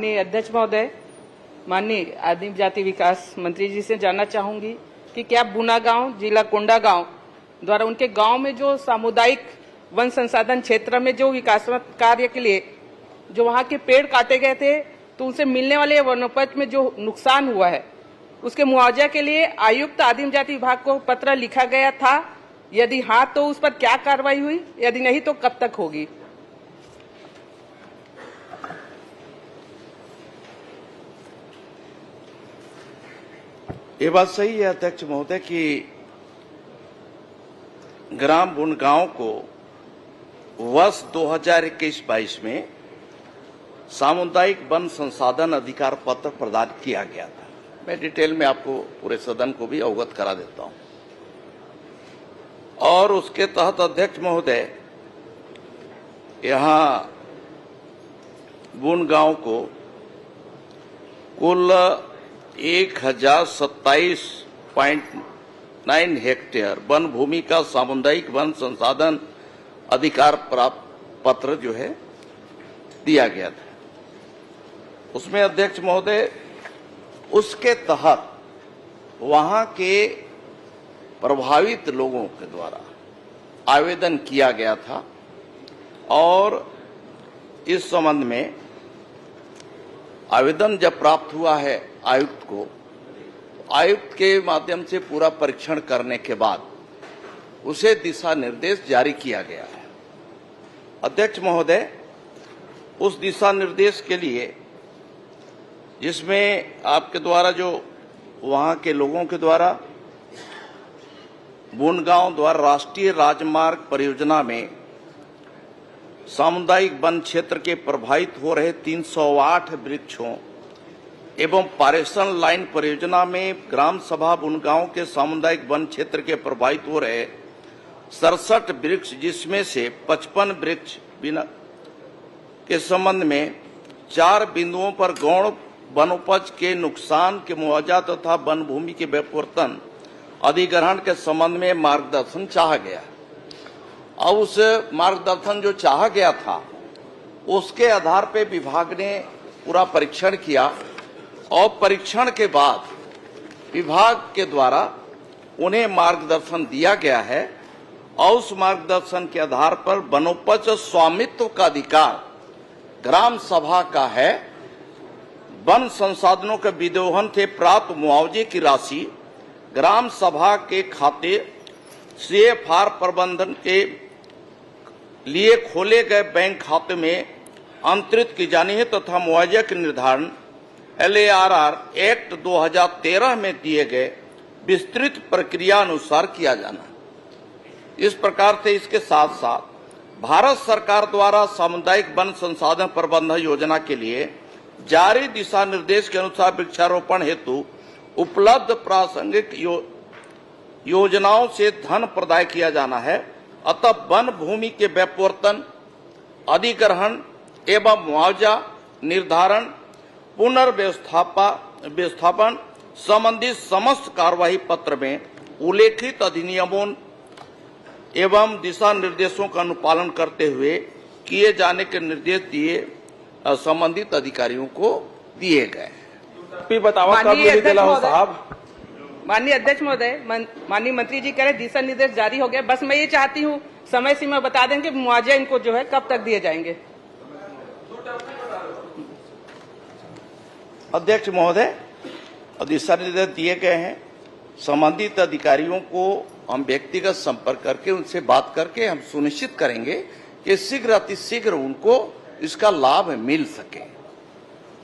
माननीय अध्यक्ष महोदय, माननीय आदिम जाति विकास मंत्री जी से जानना चाहूंगी कि क्या बुना गांव, जिला कोंडागांव द्वारा उनके गांव में जो सामुदायिक वन संसाधन क्षेत्र में जो विकासात्मक कार्य के लिए जो वहां के पेड़ काटे गए थे, तो उनसे मिलने वाले वनोपज में जो नुकसान हुआ है उसके मुआवजा के लिए आयुक्त आदिम जाति विभाग को पत्र लिखा गया था? यदि हाँ, तो उस पर क्या कार्रवाई हुई? यदि नहीं, तो कब तक होगी? ये बात सही है अध्यक्ष महोदय कि ग्राम बुनगांव को वर्ष 2021-22 में सामुदायिक वन संसाधन अधिकार पत्र प्रदान किया गया था। मैं डिटेल में आपको पूरे सदन को भी अवगत करा देता हूं। और उसके तहत अध्यक्ष महोदय यहां बुनगांव को कुल 1027.9 हेक्टेयर वन भूमि का सामुदायिक वन संसाधन अधिकार प्राप्त पत्र जो है दिया गया था। उसमें अध्यक्ष महोदय उसके तहत वहां के प्रभावित लोगों के द्वारा आवेदन किया गया था और इस संबंध में आवेदन जब प्राप्त हुआ है आयुक्त को, आयुक्त के माध्यम से पूरा परीक्षण करने के बाद उसे दिशा निर्देश जारी किया गया है। अध्यक्ष महोदय, उस दिशा निर्देश के लिए जिसमें आपके द्वारा जो वहां के लोगों के द्वारा बुनगांव द्वारा राष्ट्रीय राजमार्ग परियोजना में सामुदायिक वन क्षेत्र के प्रभावित हो रहे 308 वृक्षों एवं पारेषण लाइन परियोजना में ग्राम सभा बुनगांव के सामुदायिक वन क्षेत्र के प्रभावित हो रहे 67 वृक्ष, जिसमें से 55 वृक्ष बिना के संबंध में 4 बिंदुओं पर गौण वनोपज के नुकसान के मुआवजा तथा वन भूमि के व्युत्पन्न अधिग्रहण के संबंध में मार्गदर्शन चाहा गया। अब उस मार्गदर्शन जो चाहा गया था उसके आधार पर विभाग ने पूरा परीक्षण किया और परीक्षण के बाद विभाग के द्वारा उन्हें मार्गदर्शन दिया गया है और उस मार्गदर्शन के आधार पर वनोपज स्वामित्व का अधिकार ग्राम सभा का है। वन संसाधनों के विदोहन से प्राप्त मुआवजे की राशि ग्राम सभा के खाते CFR प्रबंधन के लिए खोले गए बैंक खाते में अंतरित की जानी है तथा मुआवजे के निर्धारण LARR एक्ट 2013 में दिए गए विस्तृत प्रक्रिया अनुसार किया जाना। इस प्रकार से इसके साथ साथ भारत सरकार द्वारा सामुदायिक वन संसाधन प्रबंधन योजना के लिए जारी दिशा निर्देश के अनुसार वृक्षारोपण हेतु उपलब्ध प्रासंगिक योजनाओं से धन प्रदाय किया जाना है। अतः वन भूमि के व्युत्पन्न अधिग्रहण एवं मुआवजा निर्धारण पुनर्व्यवस्थापन संबंधित समस्त कार्यवाही पत्र में उल्लेखित अधिनियमों एवं दिशा निर्देशों का अनुपालन करते हुए किए जाने के निर्देश दिए संबंधित अधिकारियों को दिए गए। माननीय अध्यक्ष महोदय, माननीय मंत्री जी कह रहे दिशा निर्देश जारी हो गए। बस मैं ये चाहती हूँ समय सीमा बता देंगे, मुआवजा इनको जो है कब तक दिए जाएंगे? अध्यक्ष महोदय, दिशा निर्देश दिए गए हैं। संबंधित अधिकारियों को हम व्यक्तिगत संपर्क करके उनसे बात करके हम सुनिश्चित करेंगे कि शीघ्र अतिशीघ्र उनको इसका लाभ मिल सके।